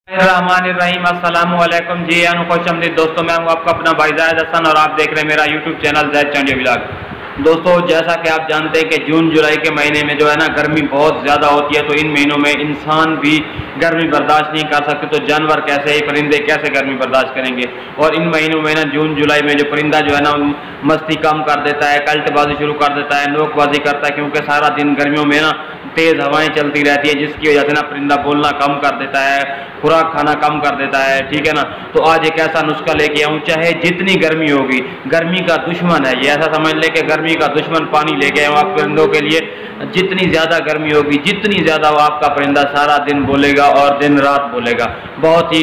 रहमानिर्रहीम। अस्सलामु अलैकुम जी खुश दोस्तों, मैं हूं आपका अपना भाई जायद हसन और आप देख रहे हैं मेरा YouTube channel Zaid Chandi vlog. दोस्तों, जैसा कि आप जानते हैं कि जून जुलाई के महीने में जो है ना गर्मी बहुत ज़्यादा होती है, तो इन महीनों में इंसान भी गर्मी बर्दाश्त नहीं कर सकते, तो जानवर कैसे ही परिंदे कैसे गर्मी बर्दाश्त करेंगे। और इन महीनों में ना जून जुलाई में जो परिंदा जो है ना मस्ती कम कर देता है, कल्टबाजी शुरू कर देता है, नोकबाजी करता है, क्योंकि सारा दिन गर्मियों में ना तेज़ हवाएं चलती रहती है, जिसकी वजह से ना परिंदा बोलना कम कर देता है, खुराक खाना कम कर देता है। ठीक है ना। तो आज एक ऐसा नुस्खा लेके आऊँ, चाहे जितनी गर्मी होगी, गर्मी का दुश्मन है ये, ऐसा समझ ले कि गर्मी का दुश्मन पानी लेके आऊँ आप परिंदों के लिए। जितनी ज़्यादा गर्मी होगी, जितनी ज़्यादा वो आपका परिंदा सारा दिन बोलेगा और दिन रात बोलेगा। बहुत ही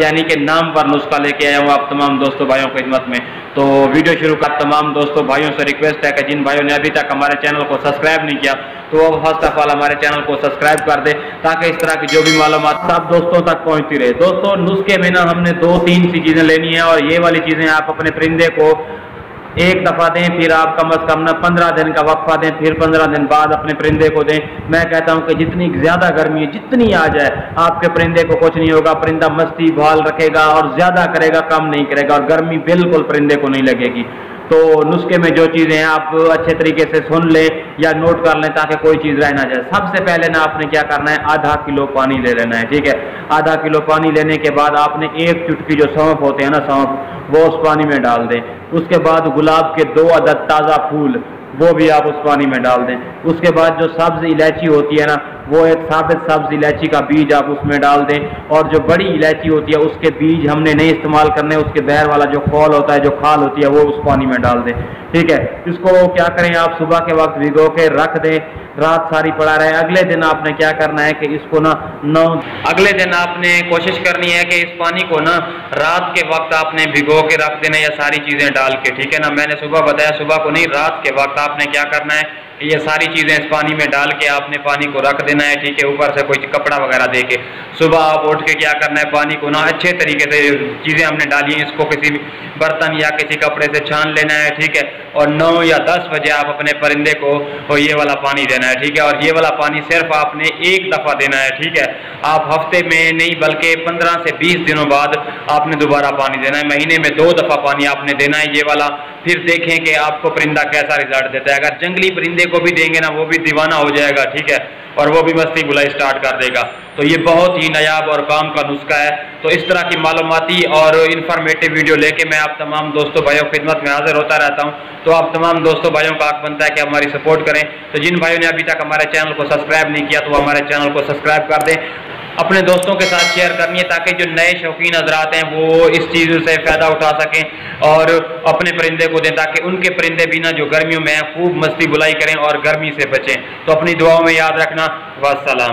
यानी कि नाम पर नुस्खा लेके आया हूँ आप तमाम दोस्तों भाइयों की खिदमत में। तो वीडियो शुरू कर तमाम दोस्तों भाइयों से रिक्वेस्ट है कि जिन भाइयों ने अभी तक हमारे चैनल को सब्सक्राइब नहीं किया, तो वो फर्स्ट ऑफ ऑल हमारे चैनल को सब्सक्राइब कर दे, ताकि इस तरह की जो भी मालूमात सब दोस्तों तक पहुंचती रहे। दोस्तों, नुस्खे में ना हमने 2-3 सी चीज़ें लेनी है, और ये वाली चीज़ें आप अपने परिंदे को एक दफ़ा दें, फिर आप कम अज़ कम ना 15 दिन का वक्फा दें, फिर 15 दिन बाद अपने परिंदे को दें। मैं कहता हूं कि जितनी ज़्यादा गर्मी है, जितनी आ जाए, आपके परिंदे को कुछ नहीं होगा। परिंदा मस्ती बहाल रखेगा और ज़्यादा करेगा, कम नहीं करेगा, और गर्मी बिल्कुल परिंदे को नहीं लगेगी। तो नुस्खे में जो चीज़ें हैं आप अच्छे तरीके से सुन लें या नोट कर लें, ताकि कोई चीज़ रह ना जाए। सबसे पहले ना आपने क्या करना है, आधा किलो पानी ले लेना है। ठीक है। आधा किलो पानी लेने के बाद आपने एक चुटकी जो सौंफ होते हैं ना, सौंफ, वो उस पानी में डाल दें। उसके बाद गुलाब के 2 अदद ताज़ा फूल, वो भी आप उस पानी में डाल दें। उसके बाद जो सब्ज़ इलायची होती है ना, वो एक साबित सब्ज़ इलायची का बीज आप उसमें डाल दें। और जो बड़ी इलायची होती है उसके बीज हमने नहीं इस्तेमाल करने, उसके बहर वाला जो खोल होता है, जो खाल होती है, वो उस पानी में डाल दें। ठीक है। इसको क्या करें, आप सुबह के वक्त भिगो के रख दें, रात सारी पड़ा रहे। अगले दिन आपने क्या करना है कि इसको ना अगले दिन आपने कोशिश करनी है कि इस पानी को ना रात के वक्त आपने भिगो के रख देना, या सारी चीज़ें डाल के। ठीक है ना। मैंने सुबह बताया, सुबह को नहीं, रात के वक्त आपने क्या करना है, ये सारी चीज़ें इस पानी में डाल के आपने पानी को रख देना है। ठीक है। ऊपर से कोई कपड़ा वगैरह दे के सुबह आप उठ के क्या करना है, पानी को ना अच्छे तरीके से, चीज़ें हमने डाली हैं, इसको किसी बर्तन या किसी कपड़े से छान लेना है। ठीक है। और 9 या 10 बजे आप अपने परिंदे को ये वाला पानी देना है। ठीक है। और ये वाला पानी सिर्फ आपने एक दफ़ा देना है। ठीक है। आप हफ्ते में नहीं बल्कि 15 से 20 दिनों बाद आपने दोबारा पानी देना है। महीने में 2 दफ़ा पानी आपने देना है ये वाला। फिर देखें कि आपको परिंदा कैसा रिजल्ट देता है। अगर जंगली परिंदे को भी देंगे ना, वो भी दीवाना हो जाएगा। ठीक है। और वो भी मस्ती बुलाई स्टार्ट कर देगा। तो ये बहुत ही नायाब और काम का नुस्खा है। तो इस तरह की मालूमाती और इन्फॉर्मेटिव वीडियो लेके मैं आप तमाम दोस्तों भाइयों की खिदमत में हाजिर होता रहता हूँ। तो आप तमाम दोस्तों भाइयों का हक बनता है कि हमारी सपोर्ट करें। तो जिन भाइयों ने अभी तक हमारे चैनल को सब्सक्राइब नहीं किया, तो हमारे चैनल को सब्सक्राइब कर दें। अपने दोस्तों के साथ शेयर करनी है, ताकि जो नए शौकीन हजरात हैं वो इस चीज़ से फ़ायदा उठा सकें और अपने परिंदे को दें, ताकि उनके परिंदे भी ना जो गर्मियों में खूब मस्ती बुलाई करें और गर्मी से बचें। तो अपनी दुआओं में याद रखना। वस्सलाम।